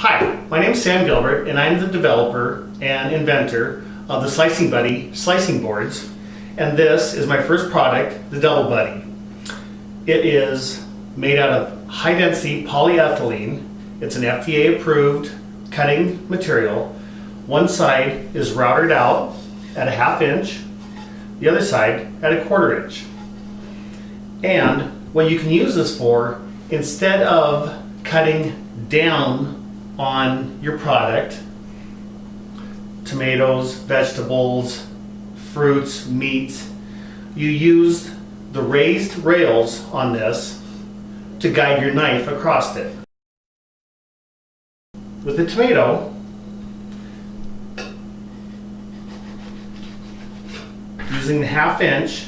Hi, my name is Sam Gilbert and I'm the developer and inventor of the Slicing Buddy slicing boards, and this is my first product, the Double Buddy. It is made out of high density polyethylene. It's an FDA approved cutting material. One side is routed out at a 1/2 inch, the other side at a 1/4 inch. And what you can use this for, instead of cutting down on your product, tomatoes, vegetables, fruits, meats, you use the raised rails on this to guide your knife across it. With the tomato, using the 1/2 inch,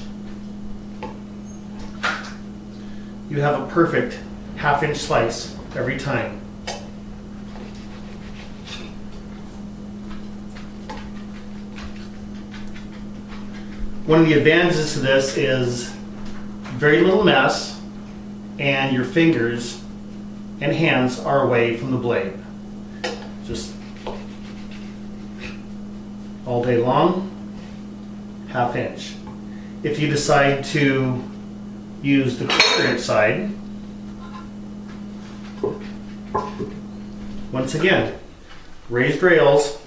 you have a perfect 1/2 inch slice every time. One of the advantages to this is very little mess, and your fingers and hands are away from the blade. Just all day long, 1/2 inch. If you decide to use the 1/4 inch side, once again, raised rails,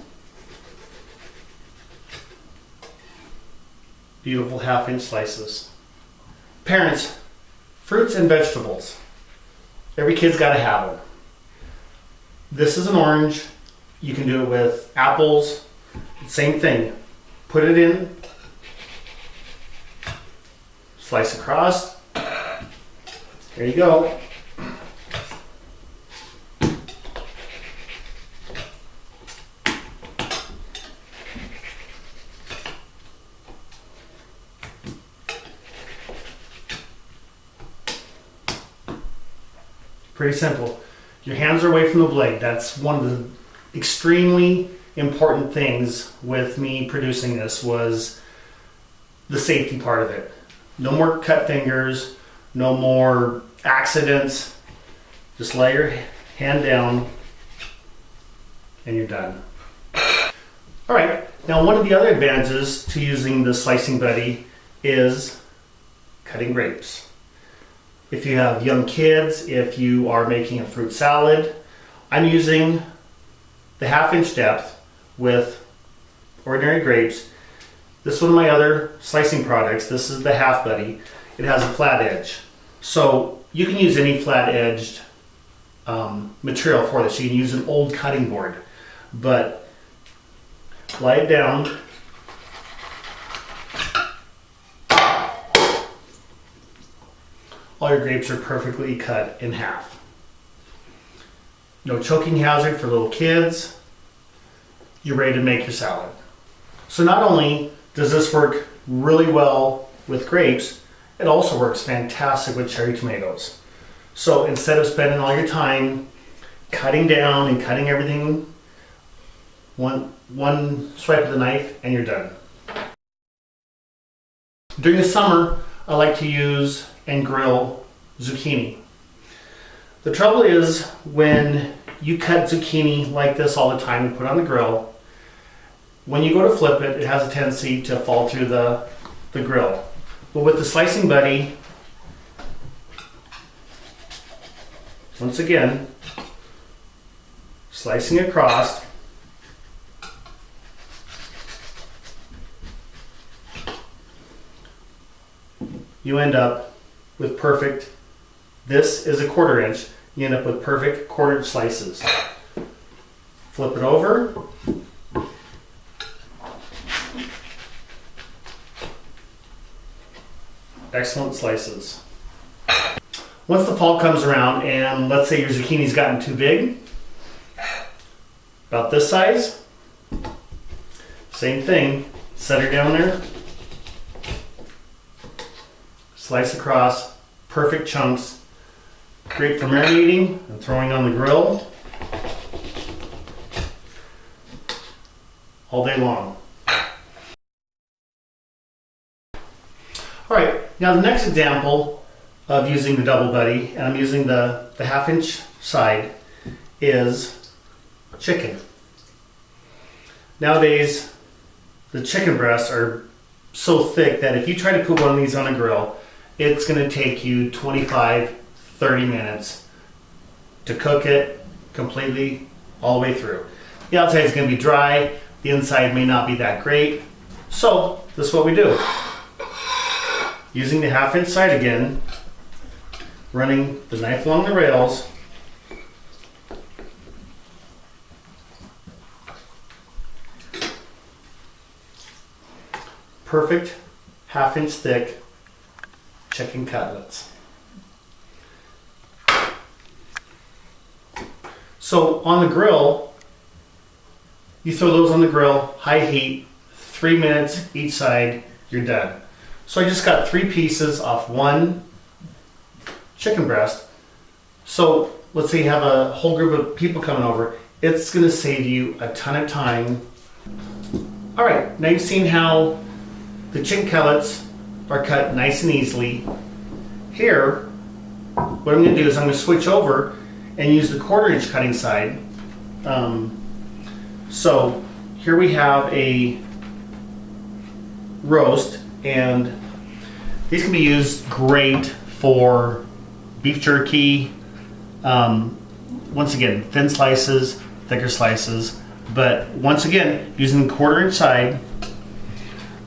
beautiful 1/2 inch slices. Parents, fruits and vegetables. Every kid's got to have them. This is an orange. You can do it with apples. Same thing. Put it in, slice across. There you go. Pretty simple. Your hands are away from the blade. That's one of the extremely important things with me producing this, was the safety part of it. No more cut fingers, no more accidents. Just lay your hand down and you're done. All right, now one of the other advantages to using the Slicing Buddy is cutting grapes. If you have young kids, if you are making a fruit salad, I'm using the 1/2 inch depth with ordinary grapes. This is one of my other slicing products. This is the Half Buddy. It has a flat edge. So you can use any flat edged material for this. You can use an old cutting board, but lie it down. All your grapes are perfectly cut in half. No choking hazard for little kids. You're ready to make your salad. So not only does this work really well with grapes, it also works fantastic with cherry tomatoes. So instead of spending all your time cutting down and cutting everything, one swipe of the knife and you're done. During the summer, I like to use and grill zucchini. The trouble is, when you cut zucchini like this all the time and put it on the grill, when you go to flip it, it has a tendency to fall through the grill. But with the Slicing Buddy, once again, slicing across, you end up with perfect, this is a 1/4 inch, you end up with perfect 1/4 inch slices. Flip it over. Excellent slices. Once the fall comes around and let's say your zucchini's gotten too big, about this size, same thing, set her down there, slice across, perfect chunks, great for marinating and throwing on the grill all day long. All right, now the next example of using the Double Buddy, and I'm using the 1/2 inch side, is chicken. Nowadays, the chicken breasts are so thick that if you try to put one of these on a grill, it's going to take you 25-30 minutes to cook it completely all the way through. The outside is going to be dry, the inside may not be that great. So this is what we do. Using the 1/2 inch side again, running the knife along the rails, perfect 1/2 inch thick chicken cutlets. So on the grill, you throw those on the grill, high heat, 3 minutes each side, you're done. So I just got 3 pieces off one chicken breast. So let's say you have a whole group of people coming over, it's going to save you a ton of time. All right, now you've seen how the chicken cutlets are cut nice and easily. Here, what I'm going to do is I'm going to switch over and use the 1/4 inch cutting side. So here we have a roast, and these can be used great for beef jerky. Once again, thin slices, thicker slices, but once again, using the 1/4 inch side,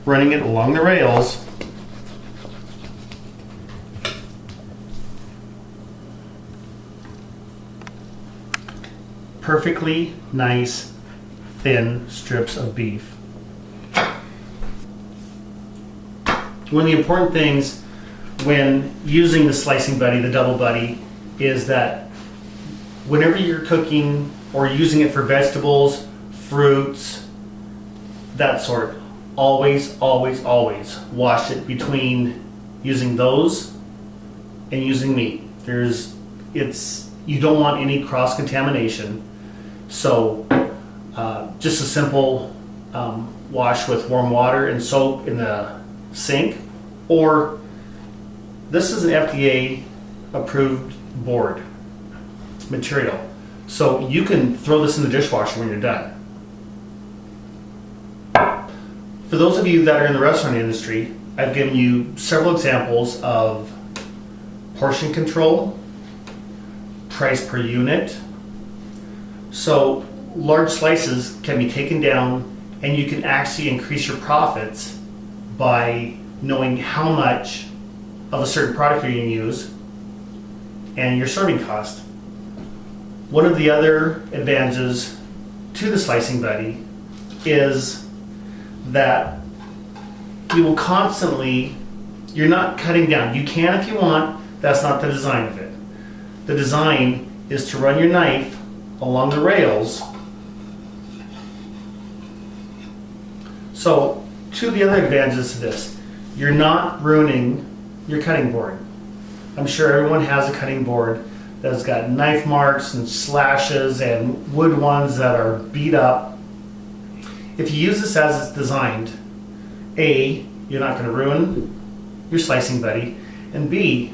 running it along the rails. Perfectly nice, thin strips of beef. One of the important things when using the slicing buddy, the double buddy, is that whenever you're cooking or using it for vegetables, fruits, that sort, always, always, always wash it between using those and using meat. You don't want any cross-contamination. So just a simple wash with warm water and soap in the sink, or this is an FDA approved board material. So you can throw this in the dishwasher when you're done. For those of you that are in the restaurant industry, I've given you several examples of portion control, price per unit. So large slices can be taken down, and you can actually increase your profits by knowing how much of a certain product you're going to use and your serving cost. One of the other advantages to the Slicing Buddy is that you will constantly, you're not cutting down. You can if you want, that's not the design of it. The design is to run your knife along the rails. So, two of the other advantages to this, you're not ruining your cutting board. I'm sure everyone has a cutting board that's got knife marks and slashes and wood ones that are beat up. If you use this as it's designed, A, you're not going to ruin your Slicing Buddy, and B,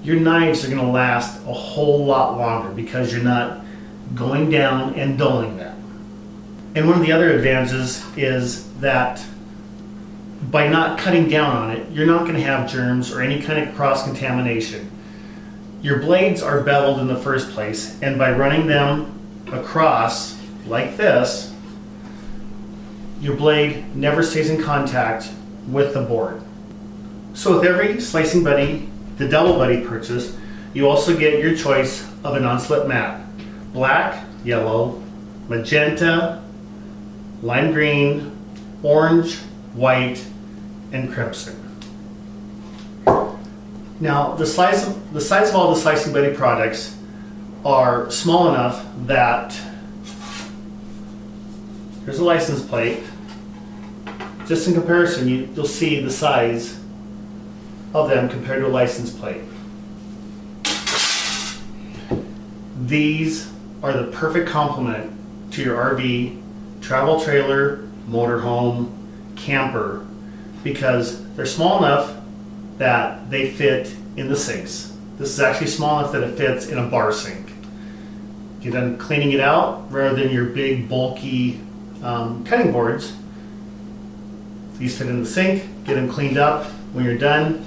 your knives are going to last a whole lot longer because you're not going down and dulling them. And one of the other advantages is that by not cutting down on it, you're not going to have germs or any kind of cross-contamination. Your blades are beveled in the first place, and by running them across like this, your blade never stays in contact with the board. So with every Slicing Buddy, the Double Buddy purchase, you also get your choice of a non-slip mat. Black, yellow, magenta, lime green, orange, white, and crimson. Now, the size of all the Slicing Buddy products are small enough that here's a license plate. Just in comparison, you'll see the size of them compared to a license plate. These are the perfect complement to your RV, travel trailer, motorhome, camper, because they're small enough that they fit in the sinks. This is actually small enough that it fits in a bar sink. Get done cleaning it out, rather than your big bulky cutting boards, these fit in the sink. Get them cleaned up. When you're done,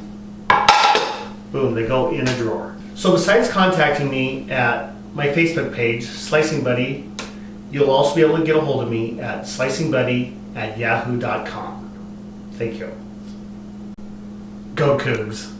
boom, they go in a drawer. So besides contacting me at my Facebook page, Slicing Buddy, you'll also be able to get a hold of me at slicingbuddy@yahoo.com. Thank you. Go Cougs.